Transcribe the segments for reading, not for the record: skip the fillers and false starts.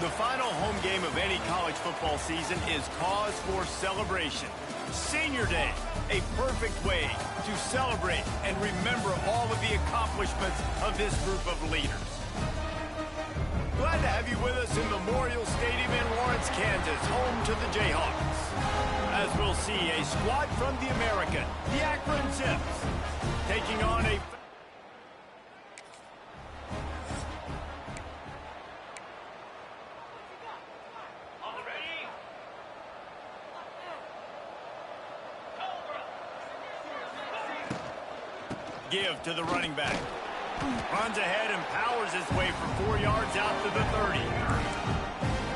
The final home game of any college football season is cause for celebration. Senior Day, a perfect way to celebrate and remember all of the accomplishments of this group of leaders. Glad to have you with us in Memorial Stadium in Lawrence, Kansas, home to the Jayhawks. As we'll see, a squad from the American, the Akron Zips, taking on a... Give to the running back. Runs ahead and powers his way for 4 yards out to the 30.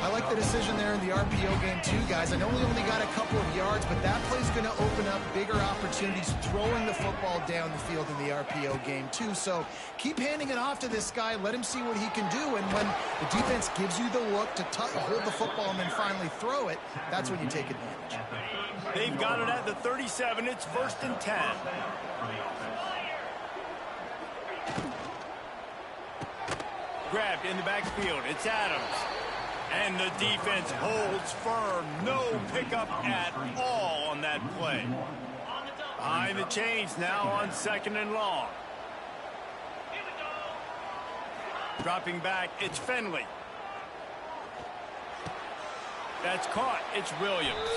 I like the decision there in the RPO game too, guys. I know we only got a couple of yards, but that play's going to open up bigger opportunities throwing the football down the field in the RPO game too. So keep handing it off to this guy. Let him see what he can do. And when the defense gives you the look to hold the football and then finally throw it, that's when you take advantage. They've got it at the 37. It's 1st and 10. Grabbed in the backfield. It's Adams. And the defense holds firm. No pickup at all on that play. Behind the chains now on 2nd and long. Dropping back, it's Finley. That's caught. It's Williams.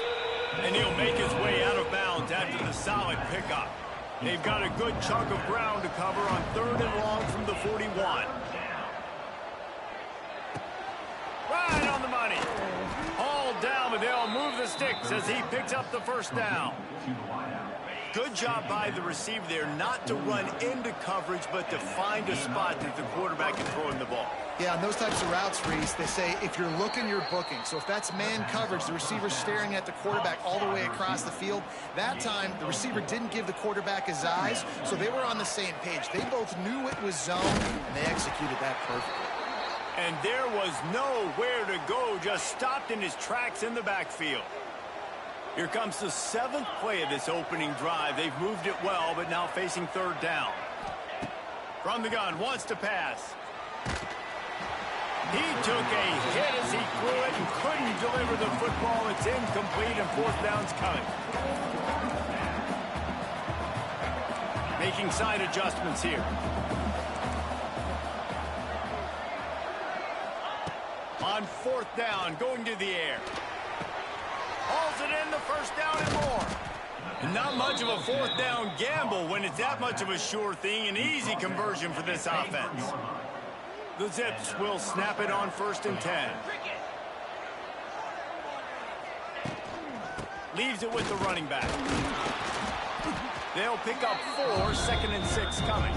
And he'll make his way out of bounds after the solid pickup. They've got a good chunk of ground to cover on 3rd and long from the 41. Right on the money. All down, but they'll move the sticks as he picks up the 1st down. Good job by the receiver there not to run into coverage, but to find a spot that the quarterback can throw him the ball. Yeah, on those types of routes, Reese, they say if you're looking, you're booking. So if that's man coverage, the receiver's staring at the quarterback all the way across the field. That time, the receiver didn't give the quarterback his eyes, so they were on the same page. They both knew it was zone, and they executed that perfectly. And there was nowhere to go, just stopped in his tracks in the backfield. Here comes the 7th play of this opening drive. They've moved it well, but now facing 3rd down. From the gun, wants to pass. He took a hit as he threw it and couldn't deliver the football. It's incomplete and 4th down's coming. Making side adjustments here. On 4th down, going to the air. Hauls it in, the 1st down and more. And not much of a 4th down gamble when it's that much of a sure thing. An easy conversion for this offense. The Zips will snap it on 1st and 10. Leaves it with the running back. They'll pick up 4, 2nd and 6 coming.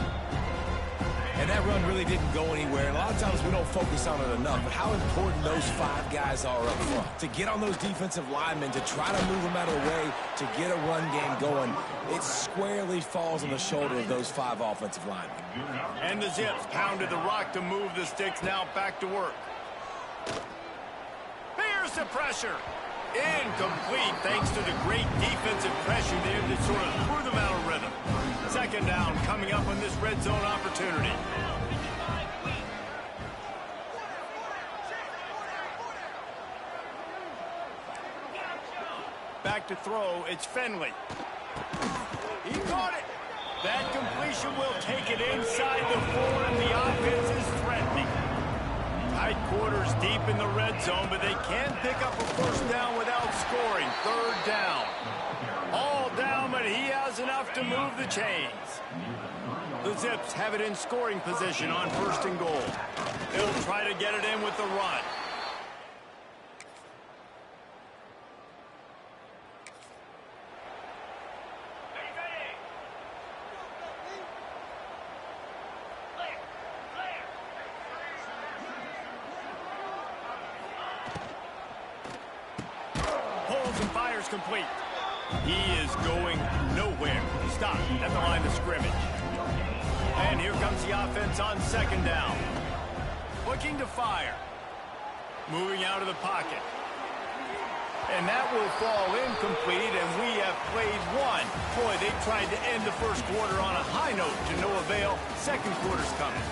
And that run really didn't go anywhere. And a lot of times we don't focus on it enough, but how important those 5 guys are up front. To get on those defensive linemen, to try to move them out of the way, to get a run game going, it squarely falls on the shoulder of those 5 offensive linemen. And the Zips pounded the rock to move the sticks, now back to work. Here's the pressure. Incomplete thanks to the great defensive pressure there that sort of threw them out of rhythm. 2nd down coming up on this red zone opportunity. Back to throw, it's Finley. He caught it. That completion will take it inside the 4, and the offense is threatening. Tight quarters deep in the red zone, but they can't pick up a 1st down without scoring. 3rd down. All down, but he has enough to move the chains. The Zips have it in scoring position on 1st and goal. They'll try to get it in with the run. Pulls and fires complete. He is going nowhere. Stop at the line of scrimmage. And here comes the offense on 2nd down. Looking to fire. Moving out of the pocket. And that will fall incomplete, and we have played 1. Boy, they tried to end the 1st quarter on a high note to no avail. 2nd quarter's coming.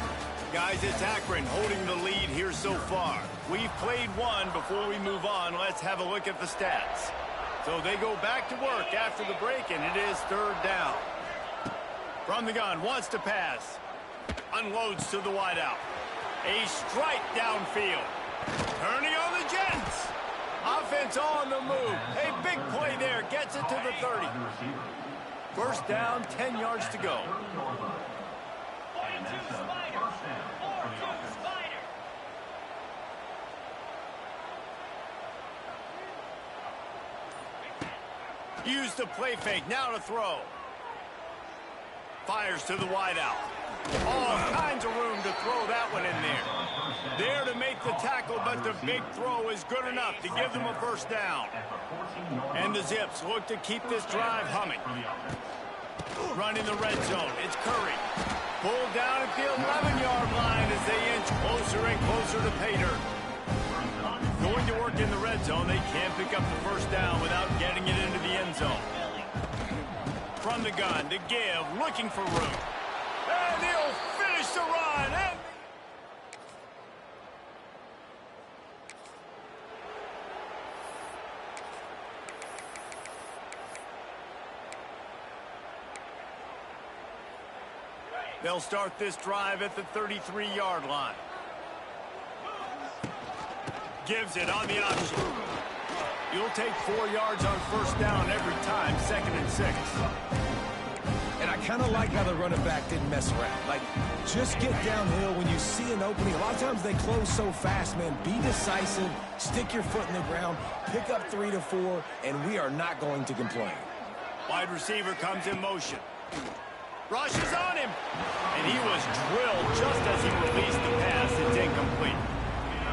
Guys, it's Akron holding the lead here so far. We've played one. Before we move on, let's have a look at the stats. So they go back to work after the break, and it is third down. From the gun, wants to pass. Unloads to the wideout. A strike downfield. Turning on the Jets. Offense on the move. A big play there. Gets it to the 30. First down, 10 yards to go. Use the play fake. Now to throw. Fires to the wideout. All kinds of room to throw that one in there. There to make the tackle, but the big throw is good enough to give them a first down. And the Zips look to keep this drive humming. Running the red zone. It's Curry. Pulled down at the 11-yard line as they inch closer and closer to pay dirt. Going to work in the red zone. They can't pick up the first down without getting it into the end zone. From the gun to give, looking for room. And he'll finish the run. And they'll start this drive at the 33-yard line. Gives it on the option. You'll take 4 yards on first down every time, 2nd and 6. And I kind of like how the running back didn't mess around. Like, just get downhill when you see an opening. A lot of times they close so fast, man. Be decisive, stick your foot in the ground, pick up 3 to 4, and we are not going to complain. Wide receiver comes in motion. Rushes on him. And he was drilled just as he released the pass. It's incomplete.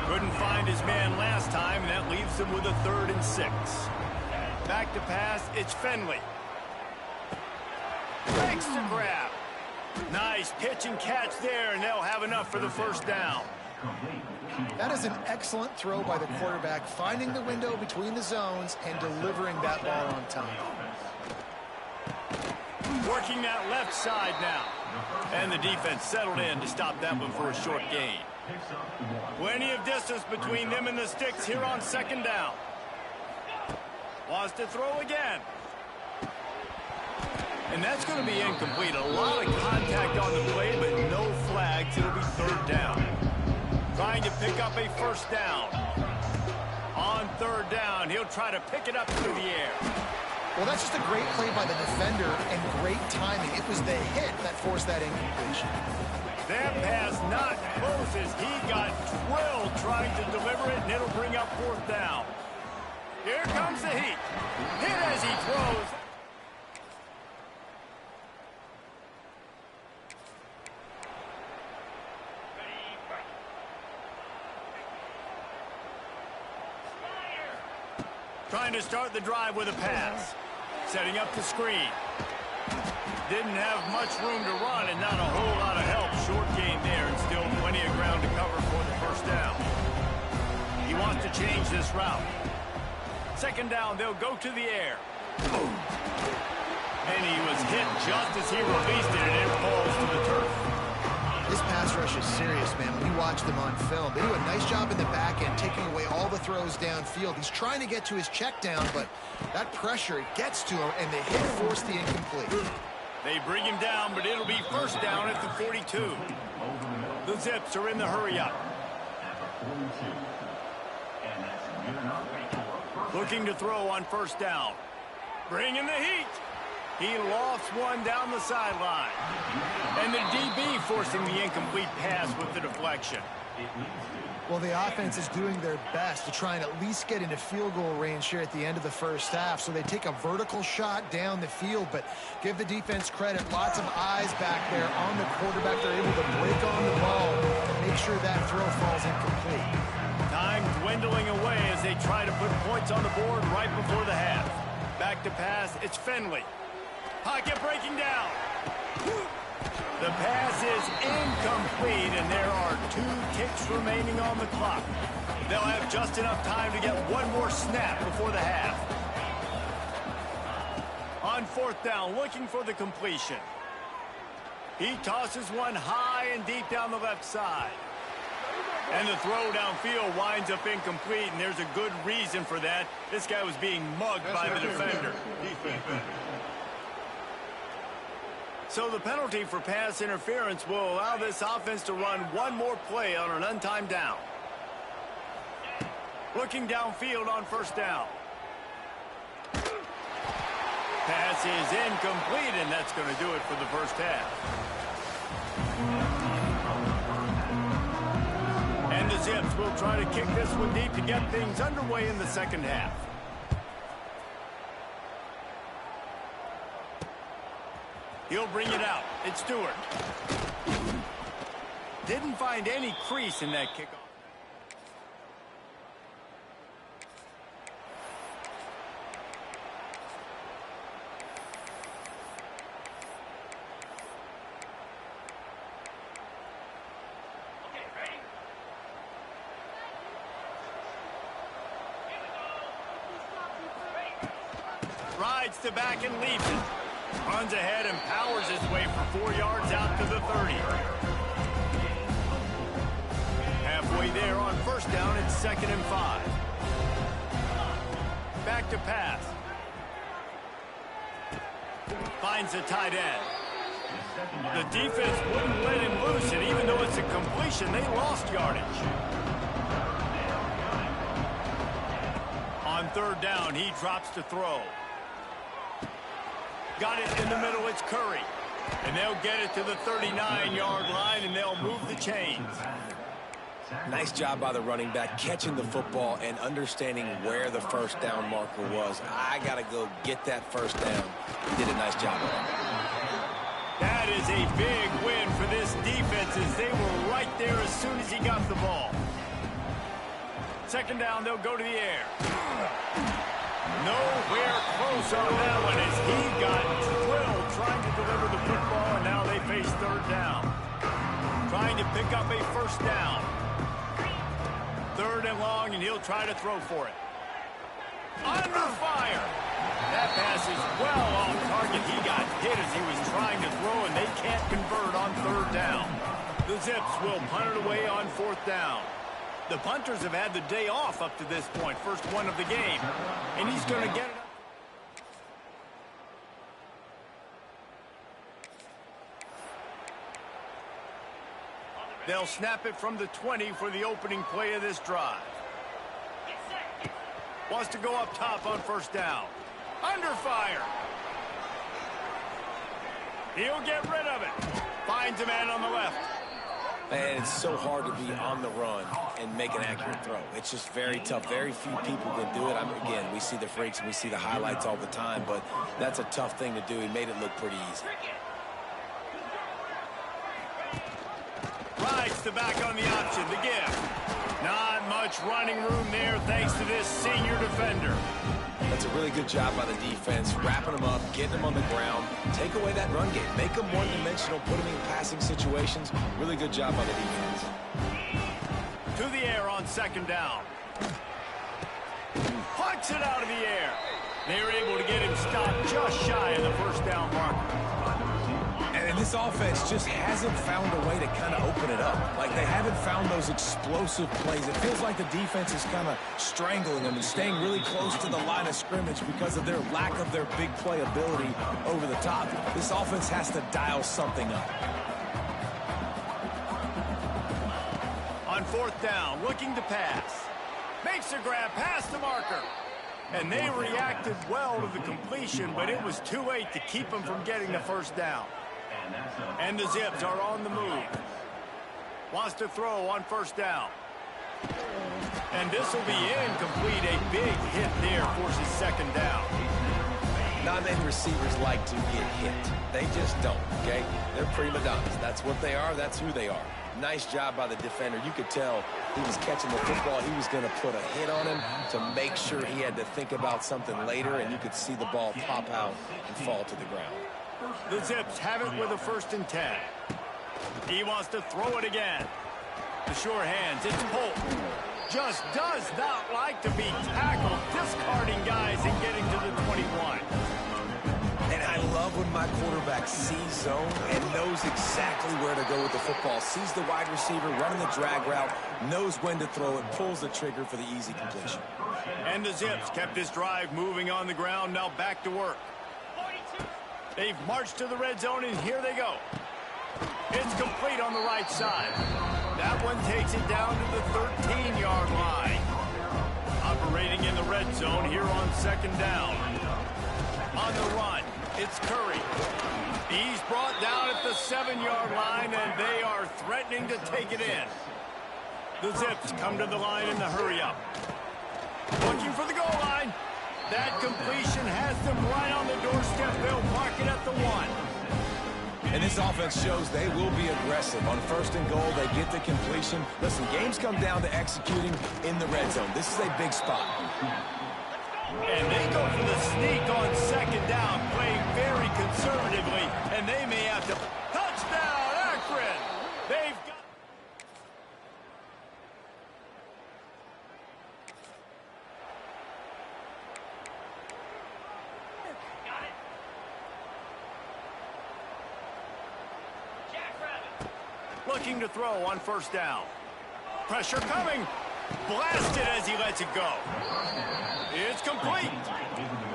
Couldn't find his man last time, and that leaves him with a 3rd and 6. Back to pass, it's Finley. Makes the grab. Nice pitch and catch there, and they'll have enough for the first down. That is an excellent throw by the quarterback, finding the window between the zones and delivering that ball on time. Working that left side now. And the defense settled in to stop that one for a short gain. Plenty of distance between them and the sticks here on 2nd down. Wants to throw again. And that's going to be incomplete. A lot of contact on the play, but no flags. It'll be 3rd down. Trying to pick up a first down. On 3rd down, he'll try to pick it up through the air. Well, that's just a great play by the defender and great timing. It was the hit that forced that incompletion. That pass not close as he got drilled trying to deliver it, and it'll bring up 4th down. Here comes the heat. Hit as he throws. Trying to start the drive with a pass. Setting up the screen. Didn't have much room to run and not a whole lot of help. Short gain there and still plenty of ground to cover for the first down. He wants to change this route. 2nd down, they'll go to the air. And he was hit just as he released it, and it falls to the turf. This pass rush is serious, man. When you watch them on film, they do a nice job in the back end, taking away all the throws downfield. He's trying to get to his check down, but that pressure gets to him, and the hit forced the incomplete. They bring him down, but it'll be first down at the 42. The Zips are in the hurry-up. Looking to throw on first down. Bringing the heat. He lofts one down the sideline. And the DB forcing the incomplete pass with the deflection. Well, the offense is doing their best to try and at least get into field goal range here at the end of the first half. So they take a vertical shot down the field, but give the defense credit. Lots of eyes back there on the quarterback. They're able to break on the ball, make sure that throw falls incomplete. Time dwindling away as they try to put points on the board right before the half. Back to pass, it's Finley. Pocket breaking down. The pass is incomplete, and there are 2 ticks remaining on the clock. They'll have just enough time to get one more snap before the half. On 4th down, looking for the completion. He tosses one high and deep down the left side. And the throw downfield winds up incomplete, and there's a good reason for that. This guy was being mugged by the defender. So the penalty for pass interference will allow this offense to run one more play on an untimed down. Looking downfield on first down. Pass is incomplete, and that's going to do it for the first half. And the Zips will try to kick this one deep to get things underway in the second half. He'll bring it out. It's Stewart. Didn't find any crease in that kickoff. Rides to back and leaves it. Runs ahead and powers his way for 4 yards out to the 30. Halfway there on first down, it's 2nd and 5. Back to pass. Finds the tight end. The defense wouldn't let him loose, and even though it's a completion, they lost yardage. On 3rd down, he drops to throw. Got it in the middle, it's Curry. And they'll get it to the 39-yard line, and they'll move the chains. Nice job by the running back, catching the football and understanding where the first down marker was. I got to go get that first down. He did a nice job of that. That is a big win for this defense as they were right there as soon as he got the ball. 2nd down, they'll go to the air. Nowhere close on that one as he got drilled trying to deliver the football, and now they face 3rd down. Trying to pick up a first down. 3rd and long, and he'll try to throw for it. Under fire. That pass is well off target. He got hit as he was trying to throw, and they can't convert on 3rd down. The Zips will punt it away on 4th down. The punters have had the day off up to this point, first one of the game, and he's going to get it up. They'll snap it from the 20 for the opening play of this drive. Wants to go up top on first down. Under fire. He'll get rid of it. Finds a man on the left. And it's so hard to be on the run and make an accurate throw. It's just very tough. Very few people can do it. Again, we see the freaks and we see the highlights all the time, but that's a tough thing to do. He made it look pretty easy. Rides the back on the option, the give. Not much running room there thanks to this senior defender. That's a really good job by the defense, wrapping them up, getting them on the ground, take away that run game, make them one-dimensional, put them in passing situations. Really good job by the defense. To the air on 2nd down. Puts it out of the air. They're able to get him stopped just shy of the first down marker. And this offense just hasn't found a way to kind of open it up. Like, they haven't found those explosive plays. It feels like the defense is kind of strangling them and staying really close to the line of scrimmage because of their lack of their big play ability over the top. This offense has to dial something up. On 4th down, looking to pass. Makes a grab past the marker. And they reacted well to the completion, but it was too late to keep them from getting the first down. And the Zips are on the move. Wants to throw on first down. And this will be incomplete. A big hit there forces 2nd down. Non-name receivers like to get hit. They just don't, okay? They're prima donnas. That's what they are. That's who they are. Nice job by the defender. You could tell he was catching the football. He was going to put a hit on him to make sure he had to think about something later, and you could see the ball pop out and fall to the ground. The Zips have it with a 1st and 10. He wants to throw it again. The sure hands, it's Polk. Just does not like to be tackled, discarding guys and getting to the 21. And I love when my quarterback sees zone and knows exactly where to go with the football. Sees the wide receiver running the drag route, knows when to throw it, pulls the trigger for the easy completion. And the Zips kept this drive moving on the ground, now back to work. They've marched to the red zone, and here they go. It's complete on the right side. That one takes it down to the 13-yard line. Operating in the red zone here on second down. On the run, it's Curry. He's brought down at the 7-yard line, and they are threatening to take it in. The Zips come to the line in the hurry-up. Looking for the goal line. That completion has them right on the doorstep. They'll mark it at the 1. And this offense shows they will be aggressive. On first and goal, they get the completion. Listen, games come down to executing in the red zone. This is a big spot. And they go for the sneak on second down, playing very conservatively, and they may have to... Touchdown, Akron! They've got... Looking to throw on first down. Pressure coming. Blasted as he lets it go. It's complete.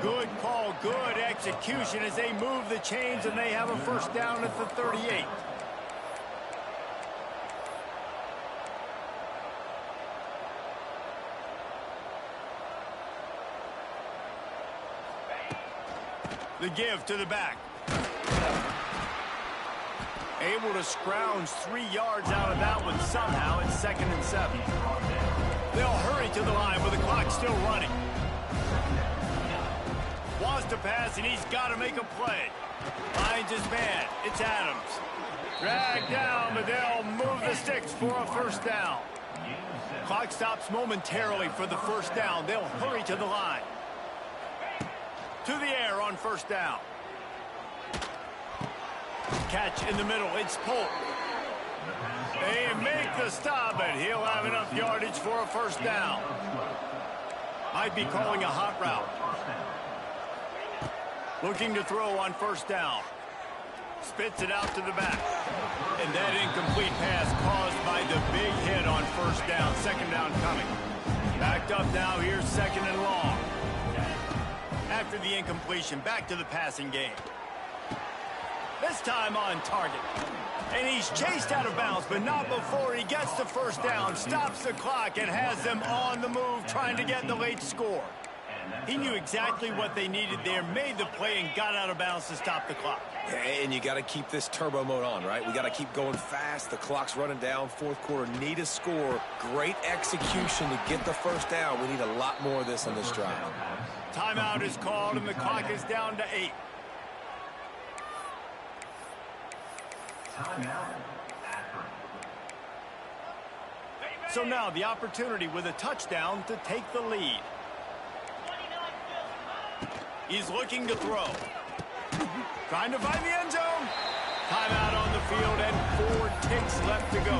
Good call, good execution as they move the chains, and they have a first down at the 38. The give to the back. Able to scrounge 3 yards out of that one somehow. It's 2nd and 7. They'll hurry to the line with the clock still running. Wants to pass, and he's got to make a play. Finds his man. It's Adams. Dragged down, but they'll move the sticks for a first down. Clock stops momentarily for the first down. They'll hurry to the line. To the air on first down. Catch in the middle. It's Polk. They make the stop, and he'll have enough yardage for a first down. Might be calling a hot route. Looking to throw on first down. Spits it out to the back. And that incomplete pass caused by the big hit on first down. Second down coming. Backed up now. Here's 2nd and long. After the incompletion, back to the passing game. This time on target. And he's chased out of bounds, but not before he gets the first down, stops the clock, and has them on the move trying to get the late score. He knew exactly what they needed there, made the play, and got out of bounds to stop the clock. And you got to keep this turbo mode on, right? We got to keep going fast. The clock's running down. Fourth quarter, need a score. Great execution to get the first down. We need a lot more of this on this drive. Timeout is called, and the clock is down to 8. So now the opportunity with a touchdown to take the lead. He's looking to throw. Trying to find the end zone. Timeout on the field and 4 ticks left to go.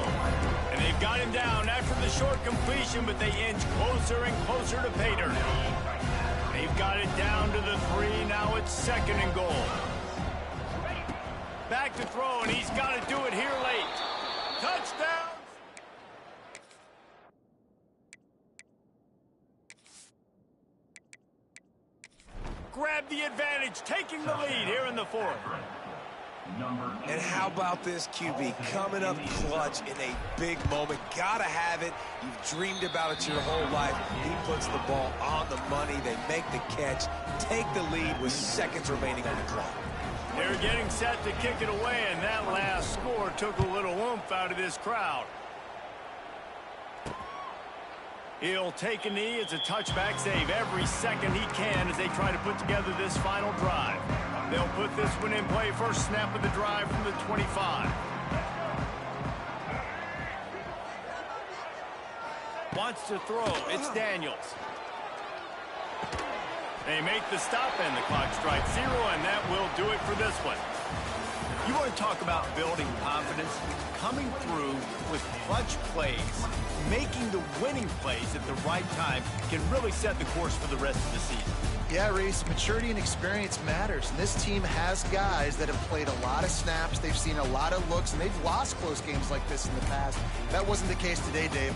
And they've got him down after the short completion, but they inch closer and closer to pay dirt. They've got it down to the 3. Now it's 2nd and goal. Back to throw, and he's got to do it here late. Touchdown! Grab the advantage, taking the lead here in the 4th. And how about this QB coming up clutch in a big moment? Gotta have it. You've dreamed about it your whole life. He puts the ball on the money. They make the catch, take the lead with seconds remaining on the clock. They're getting set to kick it away, and that last score took a little oomph out of this crowd. He'll take a knee. It's a touchback save every second he can as they try to put together this final drive. They'll put this one in play. First snap of the drive from the 25. Wants to throw. It's Daniels. They make the stop, and the clock strikes 0, and that will do it for this one. You You want to talk about building confidence? Coming through with clutch plays, making the winning plays at the right time can really set the course for the rest of the season. Yeah, Reese, maturity and experience matters. And this team has guys that have played a lot of snaps. They've seen a lot of looks, and they've lost close games like this in the past. That wasn't the case today, Dave.